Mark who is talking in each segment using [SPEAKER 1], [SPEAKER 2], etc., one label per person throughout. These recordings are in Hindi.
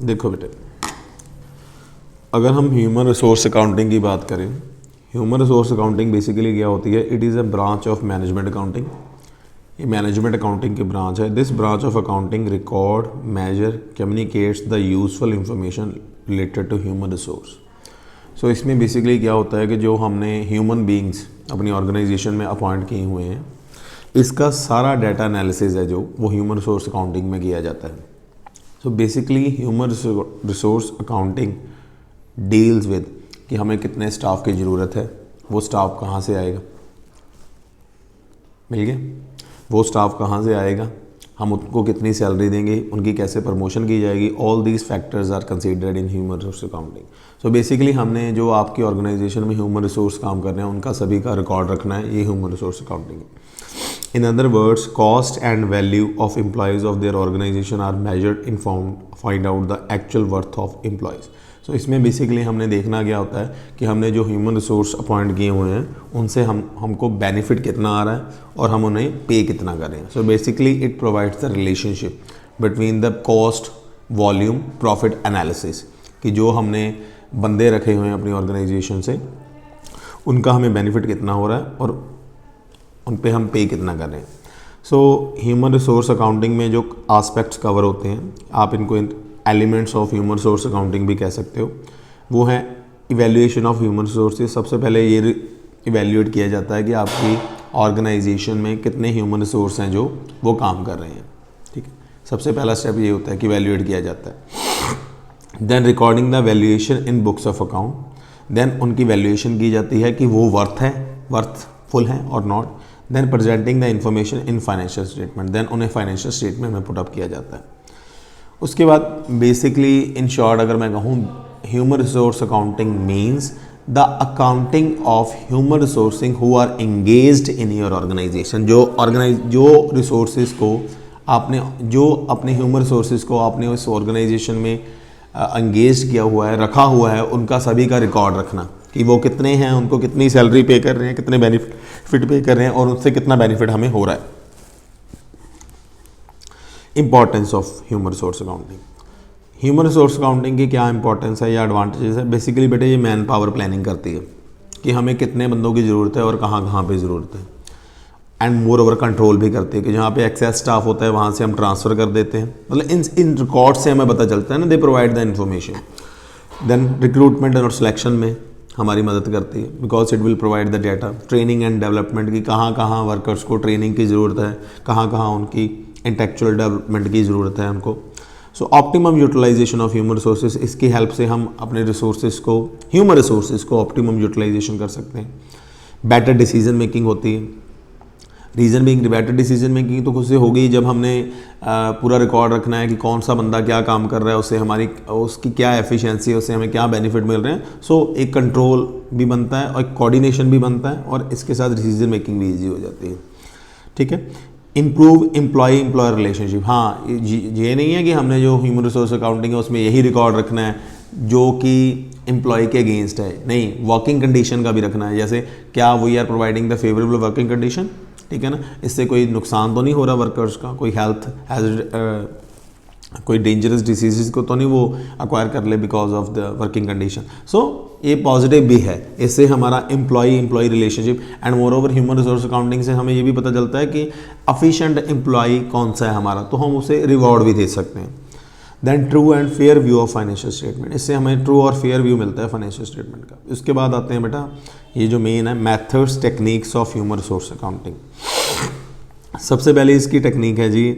[SPEAKER 1] देखो बेटे, अगर हम ह्यूमन रिसोर्स अकाउंटिंग की बात करें, ह्यूमन रिसोर्स अकाउंटिंग बेसिकली क्या होती है? It is a branch of management accounting. ये मैनेजमेंट अकाउंटिंग की ब्रांच है। This branch of accounting record, measure, communicates the useful information related to human resource. So इसमें बेसिकली क्या होता है कि जो हमने ह्यूमन बींग्स अपनी ऑर्गेनाइजेशन में अपॉइंट किए हुए हैं, इसका सारा डाटा एनालिसिस है जो वो ह्यूमन रिसोर्स अकाउंटिंग में किया जाता है। So basically human resource accounting deals with कि हमें कितने स्टाफ की ज़रूरत है, वो स्टाफ कहाँ से आएगा, मिल गया, वो स्टाफ कहाँ से आएगा, हम उनको कितनी सैलरी देंगे, उनकी कैसे प्रमोशन की जाएगी। All these factors are considered in human resource accounting. So basically हमने जो आपकी ऑर्गेनाइजेशन में ह्यूमन रिसोर्स काम कर रहे हैं उनका सभी का रिकॉर्ड रखना है, ये ह्यूमन रिसोर्स अकाउंटिंग है। In other words, cost and value of employees of their organization are measured in find out the actual worth of employees. So इसमें बेसिकली हमने देखना क्या होता है कि हमने जो ह्यूमन रिसोर्स अपॉइंट किए हुए हैं उनसे हमको बेनिफिट कितना आ रहा है और हम उन्हें पे कितना कर रहे हैं। सो basically it provides the relationship between the cost volume profit analysis, कि जो हमने बंदे रखे हुए हैं अपनी ऑर्गेनाइजेशन से उनका हमें बेनिफिट कितना हो रहा है और उन पे हम पे कितना कर रहे हैं। सो ह्यूमन रिसोर्स अकाउंटिंग में जो आस्पेक्ट्स कवर होते हैं, आप इनको elements of human resource accounting भी कह सकते हो, वो है इवैल्यूएशन ऑफ ह्यूमन रिसोर्सेज। सबसे पहले ये इवैल्यूएट किया जाता है कि आपकी ऑर्गेनाइजेशन में कितने ह्यूमन रिसोर्स हैं जो वो काम कर रहे हैं। ठीक है, सबसे पहला स्टेप ये होता है कि इवैल्यूएट किया जाता है। Then recording the valuation in books of account, then उनकी वैल्यूएशन की जाती है कि वो वर्थफुल है और not. Then presenting the information in financial statement, then उन्हें फाइनेंशियल स्टेटमेंट में पुटअप किया जाता है। उसके बाद बेसिकली इन शॉर्ट अगर मैं कहूँ, human resource accounting means the accounting of human resourcing who are engaged in your organisation. जो रिसोर्सेज को आपने, जो अपने ह्यूमन रिसोर्सेज को आपने उस ऑर्गेनाइजेशन में एंगेज किया हुआ है, रखा हुआ है, उनका सभी का रिकॉर्ड रखना कि वो कितने हैं, उनको कितनी सैलरी पे कर रहे हैं, कितने बेनिफिट पे कर रहे हैं और उनसे कितना बेनिफिट हमें हो रहा है। Importance of human resource accounting. Human resource accounting की क्या इंपॉर्टेंस है या एडवांटेजेस है? बेसिकली बेटे ये मैन पावर प्लानिंग करती है कि हमें कितने बंदों की ज़रूरत है और कहाँ कहाँ पे ज़रूरत है। एंड मोर ओवर कंट्रोल भी करती है कि जहाँ पे एक्सेस स्टाफ होता है वहाँ से हम ट्रांसफ़र कर देते हैं, मतलब इन रिकॉर्ड से हमें पता चलता है ना, they provide the information. Then recruitment और सिलेक्शन में हमारी मदद करती है because it will provide the data. Training and development की कहाँ कहाँ वर्कर्स को ट्रेनिंग की ज़रूरत है, कहाँ कहाँ उनकी इंटेलेक्चुअल डेवलपमेंट की ज़रूरत है हमको। So optimum utilisation of human resources, इसकी हेल्प से हम अपने रिसोर्सेज को, ह्यूमन रिसोर्सेज को ऑप्टिमम यूटिलाइजेशन कर सकते हैं। बेटर डिसीजन मेकिंग होती है। Reason being better decision making तो खुद से होगी जब हमने पूरा रिकॉर्ड रखना है कि कौन सा बंदा क्या काम कर रहा है, उससे उसकी क्या एफिशिएंसी है, उससे हमें क्या बेनिफिट मिल रहे हैं। सो एक कंट्रोल भी बनता है और एक कोऑर्डिनेशन भी बनता है और इसके साथ डिसीजन मेकिंग भी ईजी हो जाती है। ठीक है। Improve employ employer relationship. हाँ, ये नहीं है कि हमने जो ह्यूमन रिसोर्स अकाउंटिंग है उसमें यही रिकॉर्ड रखना है जो कि एम्प्लॉय के अगेंस्ट है, नहीं, वर्किंग कंडीशन का भी रखना है। जैसे क्या we are providing the favourable working condition, ठीक है ना, इससे कोई नुकसान तो नहीं हो रहा वर्कर्स का, कोई हेल्थ कोई डेंजरस डिसीज़ को तो नहीं वो अक्वायर कर ले because of the working condition. So ये पॉजिटिव भी है, इससे हमारा employ relationship and moreover human resource accounting से हमें ये भी पता चलता है कि अफिशिएंट एम्प्लॉय कौन सा है हमारा, तो हम उसे रिवॉर्ड भी दे सकते हैं। Then true and fair view of financial statement, इससे हमें ट्रू और फेयर व्यू मिलता है फाइनेंशियल स्टेटमेंट का। उसके बाद आते हैं बेटा ये जो मेन है methods techniques of human resource accounting. सबसे पहले इसकी टेक्निक है जी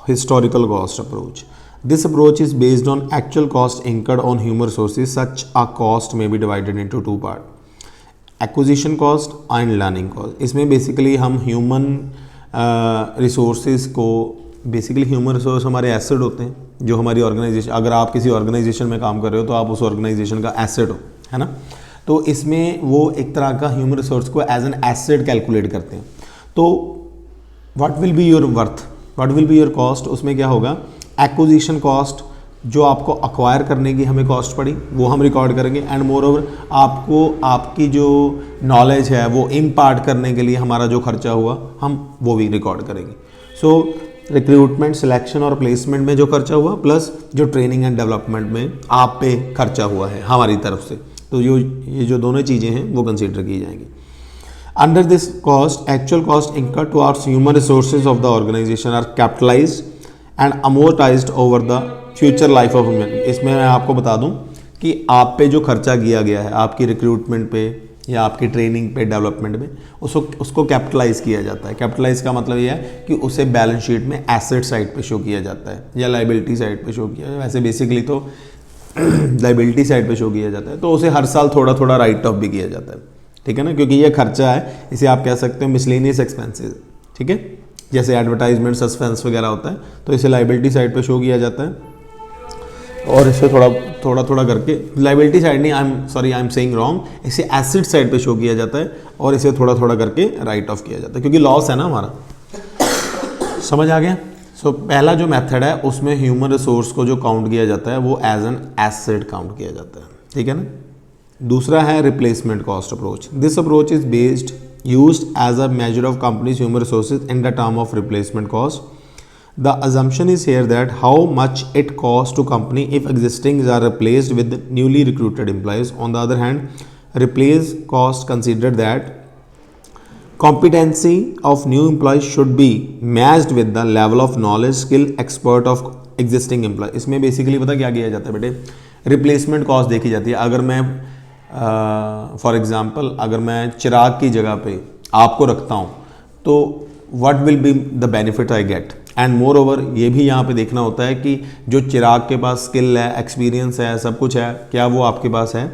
[SPEAKER 1] historical cost approach. This approach is based on actual cost incurred on human resources. Such a cost may be divided into two part, acquisition cost and learning cost. इसमें बेसिकली हम ह्यूमन रिसोर्सेज को, बेसिकली ह्यूमन रिसोर्स हमारे एसेट होते हैं जो हमारी ऑर्गेनाइजेशन, अगर आप किसी ऑर्गेनाइजेशन में काम कर रहे हो तो आप उस ऑर्गेनाइजेशन का एसेट हो, है ना। तो इसमें वो एक तरह का ह्यूमन रिसोर्स को एज एन एसेट कैलकुलेट करते हैं। तो what will be your worth, what will be your cost, उसमें क्या होगा, एक्विजिशन कॉस्ट जो आपको अक्वायर करने की हमें कॉस्ट पड़ी वो हम रिकॉर्ड करेंगे एंड मोर ओवर आपको आपकी जो नॉलेज है वो इम्पार्ट करने के लिए हमारा जो खर्चा हुआ हम वो भी रिकॉर्ड करेंगे। सो रिक्रूटमेंट, सिलेक्शन और प्लेसमेंट में जो खर्चा हुआ प्लस जो ट्रेनिंग एंड डेवलपमेंट में आप पे खर्चा हुआ है हमारी तरफ से, तो ये जो दोनों चीज़ें हैं वो कंसीडर की जाएंगी। Under this cost actual cost incur towards human resources of the organisation are capitalised and amortised over the future life of human. इसमें मैं आपको बता दूं कि आप पे जो खर्चा किया गया है आपकी रिक्रूटमेंट पे या आपकी ट्रेनिंग पे, डेवलपमेंट में, उसको कैपिटलाइज किया जाता है। कैपिटलाइज का मतलब ये है कि उसे बैलेंस शीट में एसेट साइड पे शो किया जाता है या लाइबिलिटी साइड पे शो किया जाता है। वैसे बेसिकली तो लाइबिलिटी साइड पे शो किया जाता है, तो उसे हर साल थोड़ा थोड़ा राइट ऑफ भी किया जाता है, ठीक है ना, क्योंकि ये खर्चा है, इसे आप कह सकते हो मिसलेनियस एक्सपेंसेस, ठीक है, जैसे एडवर्टाइजमेंट, सस्पेंस वगैरह होता है, तो इसे लाइबिलिटी साइड पे शो किया जाता है और इसे थोड़ा करके लाइबिलिटी साइड नहीं, आई एम सेइंग रॉन्ग, इसे एसेट साइड पे शो किया जाता है और इसे थोड़ा करके राइट ऑफ किया जाता है, क्योंकि लॉस है ना हमारा। समझ आ गया? सो पहला जो मेथड है उसमें ह्यूमन रिसोर्स को जो काउंट किया जाता है वो एज एन एसेट काउंट किया जाता है, ठीक है ना। दूसरा है replacement cost approach. This approach is based used as a measure of companies human resources in the term of replacement cost. The assumption is here that how much it costs to company if existing are replaced with newly recruited employees. On the other hand, replace cost consider that competency of new employees should be matched with the level of knowledge, skill, expert of existing employee. इसमें बेसिकली पता क्या किया जाता है बेटे, रिप्लेसमेंट कॉस्ट देखी जाती है। अगर मैं फॉर एग्जांपल अगर मैं चिराग की जगह पे आपको रखता हूँ तो what will be the benefit I get, and more over ये भी यहाँ पे देखना होता है कि जो चिराग के पास स्किल है, एक्सपीरियंस है, सब कुछ है, क्या वो आपके पास है,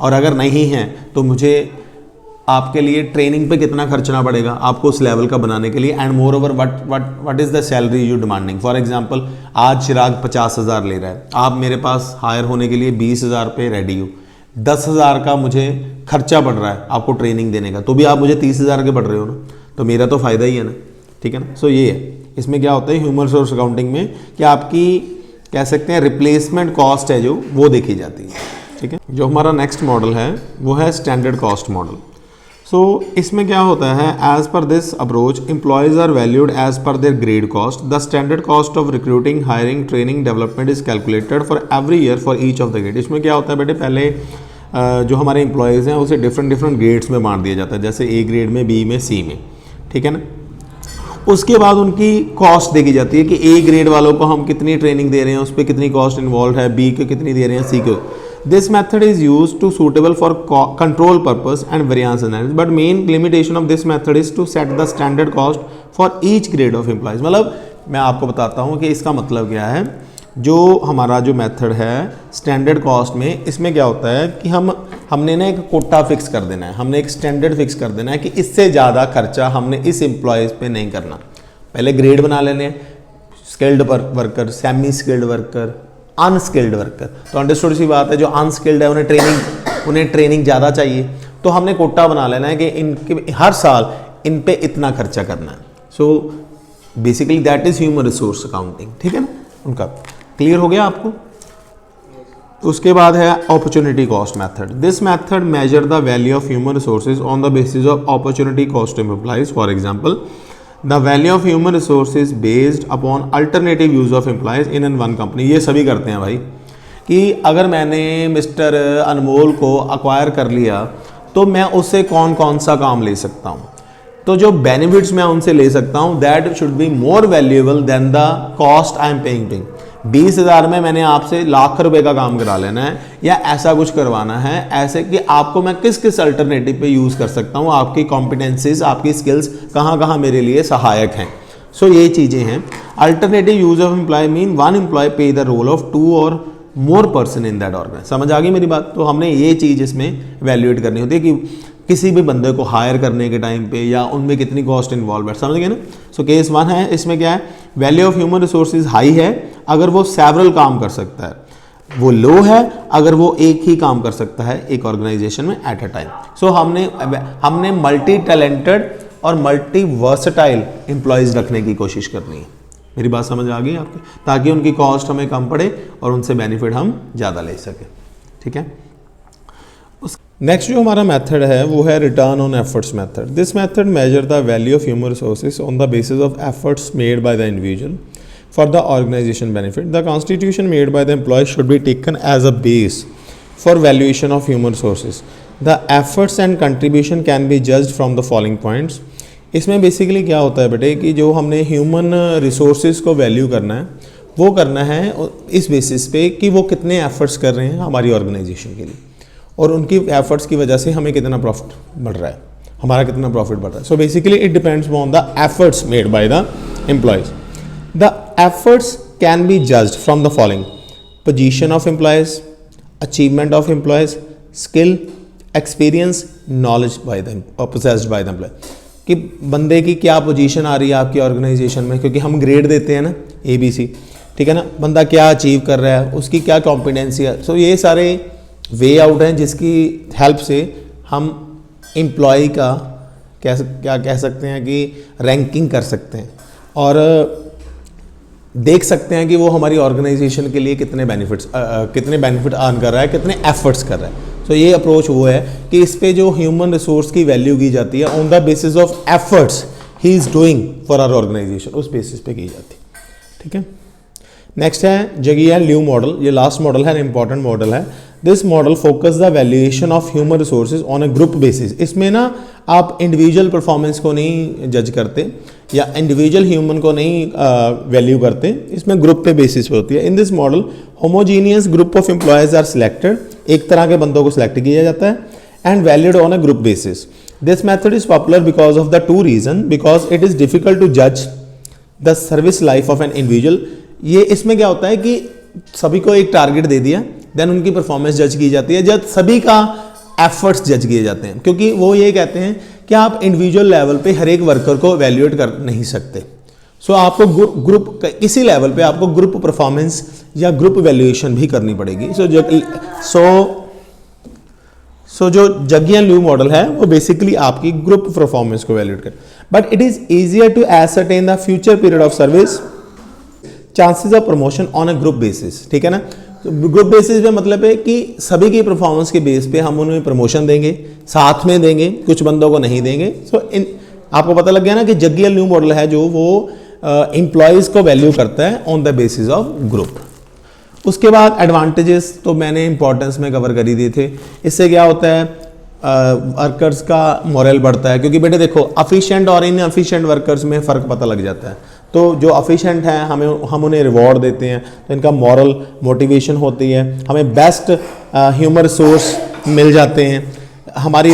[SPEAKER 1] और अगर नहीं है तो मुझे आपके लिए ट्रेनिंग पे कितना खर्चना पड़ेगा आपको उस लेवल का बनाने के लिए, and more over what is the salary you demanding. For example आज चिराग 50,000 ले रहा है, आप मेरे पास हायर होने के लिए 20,000 पे रेडी हो, 10,000 का मुझे खर्चा पड़ रहा है आपको ट्रेनिंग देने का, तो भी आप मुझे 30,000 के पड़ रहे हो ना, तो मेरा तो फ़ायदा ही है ना, ठीक है ना। सो ये है, इसमें क्या होता है ह्यूमन रिसोर्स अकाउंटिंग में कि आपकी कह सकते हैं रिप्लेसमेंट कॉस्ट है जो वो देखी जाती है, ठीक है। जो हमारा नेक्स्ट मॉडल है वो है स्टैंडर्ड कॉस्ट मॉडल। सो इसमें क्या होता है, as per this approach employees are valued as per their grade cost. The standard cost of recruiting, hiring, training, development is calculated for every year for each of the grade. इसमें क्या होता है बेटे, पहले जो हमारे एम्प्लॉयज़ हैं उसे डिफरेंट ग्रेड्स में बांट दिया जाता है, जैसे ए ग्रेड में, बी में, सी में, ठीक है ना। उसके बाद उनकी कॉस्ट देखी जाती है कि ए ग्रेड वालों को हम कितनी ट्रेनिंग दे रहे हैं, उस पर कितनी कॉस्ट इन्वॉल्व है, बी को कितनी दे रहे हैं, सी को। This method is use to suitable for control purpose and variance analysis, but main limitation of this method is to set the standard cost for each grade of employees. मतलब मैं आपको बताता हूँ कि इसका मतलब क्या है। जो हमारा जो मेथड है स्टैंडर्ड कॉस्ट में, इसमें क्या होता है कि हमने ना एक कोटा फिक्स कर देना है, हमने एक स्टैंडर्ड फिक्स कर देना है कि इससे ज़्यादा खर्चा हमने इस एम्प्लॉयज़ पे नहीं करना। पहले ग्रेड बना लेने, skilled worker, semi skilled worker, unskilled worker. तो अंडरस्टूड सी बात है, जो अनस्किल्ड है उन्हें ट्रेनिंग ज़्यादा चाहिए, तो हमने कोटा बना लेना है कि इनके हर साल इन पे इतना खर्चा करना है। So basically that is human resource accounting, ठीक है ना। उनका क्लियर हो गया आपको। उसके बाद है opportunity cost method. This method measure the value of human resources on the basis of opportunity cost of employees. For example, the value of human resources based upon alternative use of employees in an one company. ये सभी करते हैं भाई, कि अगर मैंने मिस्टर अनमोल को अक्वायर कर लिया तो मैं उससे कौन कौन सा काम ले सकता हूँ, तो जो बेनिफिट्स मैं उनसे ले सकता हूँ that should be more valuable than the cost I am paying to. 20,000 में मैंने आपसे लाख रुपए का काम करा लेना है या ऐसा कुछ करवाना है, ऐसे कि आपको मैं किस किस अल्टरनेटिव पे यूज़ कर सकता हूँ, आपकी कॉम्पिटेंसीज, आपकी स्किल्स कहाँ कहाँ मेरे लिए सहायक हैं। सो ये चीज़ें हैं। Alternative use of employ mean one employ pay the role of 2 और more person in that organisation. समझ आ गई मेरी बात। तो हमने ये चीज़ इसमें वैल्यूएट करनी होती है कि किसी भी बंदे को हायर करने के टाइम पे या उनमें कितनी कॉस्ट इन्वॉल्व है, समझ गए ना। सो केस 1 है, इसमें क्या है, value of human resources high है अगर वो सेवरल काम कर सकता है, वो लो है अगर वो एक ही काम कर सकता है एक ऑर्गेनाइजेशन में एट अ टाइम। सो हमने मल्टी टैलेंटेड और मल्टी वर्सटाइल एम्प्लॉयज़ रखने की कोशिश करनी है। मेरी बात समझ आ गई आपकी, ताकि उनकी कॉस्ट हमें कम पड़े और उनसे बेनिफिट हम ज़्यादा ले सकें, ठीक है। नेक्स्ट जो हमारा मेथड है वो है return on efforts method. This method measure the value of human resources on the basis of efforts made by the individual for the organisation benefit. The constitution made by the employ should be taken as a base for valuation of human resources. The efforts and contribution can be judged from the following points. इसमें बेसिकली क्या होता है बेटे कि जो हमने ह्यूमन रिसोर्सेज को वैल्यू करना है वो करना है इस बेसिस पे कि वो कितने एफर्ट्स कर रहे हैं हमारी ऑर्गेनाइजेशन के लिए और उनकी एफर्ट्स की वजह से हमें कितना प्रॉफिट बढ़ रहा है, हमारा कितना प्रॉफिट बढ़ रहा है. So basically it depends on the efforts made by the employees. The efforts can be judged from the following: position of employees, achievement of employees, skill, experience, knowledge by the possessed by the employ. कि बंदे की क्या पोजीशन आ रही है आपकी ऑर्गेनाइजेशन में, क्योंकि हम ग्रेड देते हैं ना ABC, ठीक है ना. बंदा क्या अचीव कर रहा है, उसकी क्या कॉम्पिटेंसी है. सो ये सारे वे आउट हैं जिसकी हेल्प से हम एम्प्लॉय का क्या कह सकते हैं कि रैंकिंग कर सकते हैं और देख सकते हैं कि वो हमारी ऑर्गेनाइजेशन के लिए कितने बेनिफिट अर्न कर रहा है, कितने एफर्ट्स कर रहा है. तो ये अप्रोच वो है कि इस पे जो ह्यूमन रिसोर्स की वैल्यू की जाती है on the basis of efforts he is doing for our organisation, उस बेसिस पे की जाती है. ठीक है. नेक्स्ट है जगी एंड ल्यू मॉडल. ये लास्ट मॉडल है, इंपॉर्टेंट मॉडल है. This model focus the valuation of human resources on a group basis. इसमें ना आप इंडिविजुअल परफॉर्मेंस को नहीं जज करते या इंडिविजुअल ह्यूमन को नहीं वैल्यू करते, इसमें ग्रुप पे बेसिस पे होती है. In this model homogeneous group of employees are selected. एक तरह के बंदों को सिलेक्ट किया जाता है and valued on a group basis. This method is popular because of the two reason. Because it is difficult to जज the service life of an individual. ये इसमें क्या होता है कि सभी को एक टारगेट दे दिया, देन उनकी परफॉर्मेंस जज की जाती है, जब सभी का एफर्ट्स जज किए जाते हैं, क्योंकि वो ये कहते हैं कि आप इंडिविजुअल लेवल पे हर एक वर्कर को वैल्यूएट कर नहीं सकते. सो आपको ग्रुप किसी लेवल पे आपको ग्रुप परफॉर्मेंस या ग्रुप वैल्यूएशन भी करनी पड़ेगी. सो जो जगी एंड ल्यू मॉडल है वो बेसिकली आपकी ग्रुप परफॉर्मेंस को वैल्यूएट कर. But it is easier to ascertain the future period of service, chances of promotion on a group basis. ठीक है ना. तो ग्रुप बेसिस में मतलब है कि सभी की परफॉर्मेंस के बेस पे हम उन्हें प्रमोशन देंगे, साथ में देंगे, कुछ बंदों को नहीं देंगे. सो आपको पता लग गया ना कि जगी एंड ल्यू मॉडल है जो वो एम्प्लॉयज़ को वैल्यू करता है on the basis of group. उसके बाद एडवांटेजेस तो मैंने इंपॉर्टेंस में कवर कर ही दिए थे. इससे क्या होता है, वर्कर्स का मोरल बढ़ता है, क्योंकि बेटे देखो अफिशिएंट और इनएफिशिएंट वर्कर्स में फ़र्क पता लग जाता है. तो जो अफिशिएंट हैं हम उन्हें रिवॉर्ड देते हैं, तो इनका मॉरल मोटिवेशन होती है, हमें बेस्ट ह्यूमन रिसोर्स मिल जाते हैं, हमारी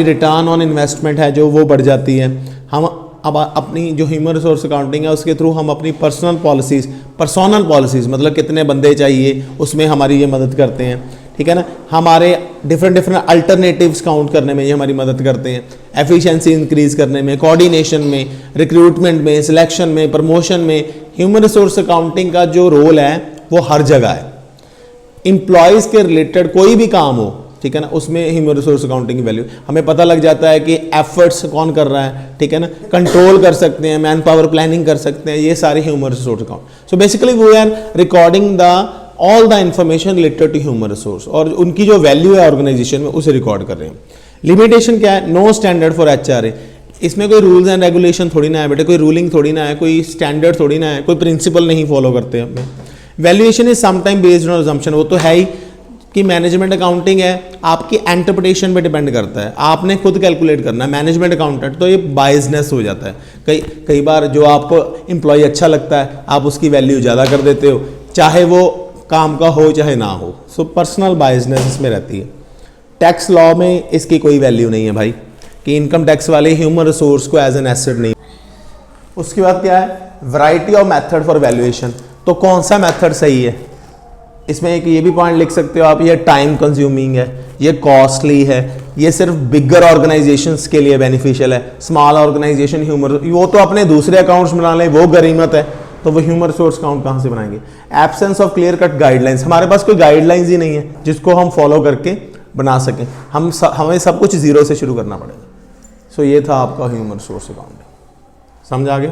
[SPEAKER 1] रिटर्न ऑन इन्वेस्टमेंट है जो वो बढ़ जाती है. हम अब अपनी जो ह्यूमन रिसोर्स अकाउंटिंग है उसके थ्रू हम अपनी पर्सनल पॉलिसीज़ मतलब कितने बंदे चाहिए उसमें हमारी ये मदद करते हैं. ठीक है ना. हमारे डिफरेंट अल्टरनेटिव्स काउंट करने में ये हमारी मदद करते हैं, एफिशिएंसी इंक्रीज करने में, कोऑर्डिनेशन में, रिक्रूटमेंट में, सिलेक्शन में, प्रमोशन में. ह्यूमन रिसोर्स अकाउंटिंग का जो रोल है वो हर जगह है. एम्प्लॉयज़ के रिलेटेड कोई भी काम हो, ठीक है ना, उसमें ह्यूमन रिसोर्स अकाउंटिंग की वैल्यू हमें पता लग जाता है कि एफर्ट्स कौन कर रहा है. ठीक है ना. कंट्रोल कर सकते हैं, मैन पावर प्लानिंग कर सकते हैं, ये सारे human resource account. So basically we are recording the all the information related to human resource और उनकी जो वैल्यू है ऑर्गेनाइजेशन में उसे रिकॉर्ड कर रहे हैं. लिमिटेशन क्या है, नो स्टैंडर्ड फॉर HRA. इसमें कोई रूल्स एंड रेगुलेशन थोड़ी ना है बेटे, कोई रूलिंग थोड़ी ना है, कोई स्टैंडर्ड थोड़ी ना है, कोई प्रिंसिपल नहीं फॉलो करते हमें. Valuation is sometime based on assumption. वो तो है ही कि मैनेजमेंट अकाउंटिंग है, आपकी इंटरप्रिटेशन पे डिपेंड करता है, आपने खुद कैलकुलेट करना है. मैनेजमेंट अकाउंटेंट तो ये बायसनेस हो जाता है. कई बार जो आपको एम्प्लॉय अच्छा लगता है आप उसकी वैल्यू ज़्यादा कर देते हो, चाहे वो काम का हो चाहे ना हो. सो पर्सनल बायसनेस इसमें रहती है. टैक्स लॉ में इसकी कोई वैल्यू नहीं है भाई, कि इनकम टैक्स वाले ह्यूमन रिसोर्स को एज एन एसेट नहीं. उसके बाद क्या है, variety of method for valuation. तो कौन सा मेथड सही है, इसमें एक ये भी पॉइंट लिख सकते हो आप, ये टाइम कंज्यूमिंग है, ये कॉस्टली है, ये सिर्फ बिगर ऑर्गेनाइजेशंस के लिए बेनिफिशियल है. स्मॉल ऑर्गेनाइजेशन ह्यूमन वो तो अपने दूसरे अकाउंट्स बना लें, वो गरीमत है, तो वो ह्यूमन रिसोर्स अकाउंट कहाँ से बनाएंगे. Absence of clear cut guidelines. हमारे पास कोई गाइडलाइंस ही नहीं है जिसको हम फॉलो करके बना सकें. हमें सब कुछ जीरो से शुरू करना पड़ेगा. सो ये था आपका ह्यूमन रिसोर्स अकाउंट. समझ आ गया.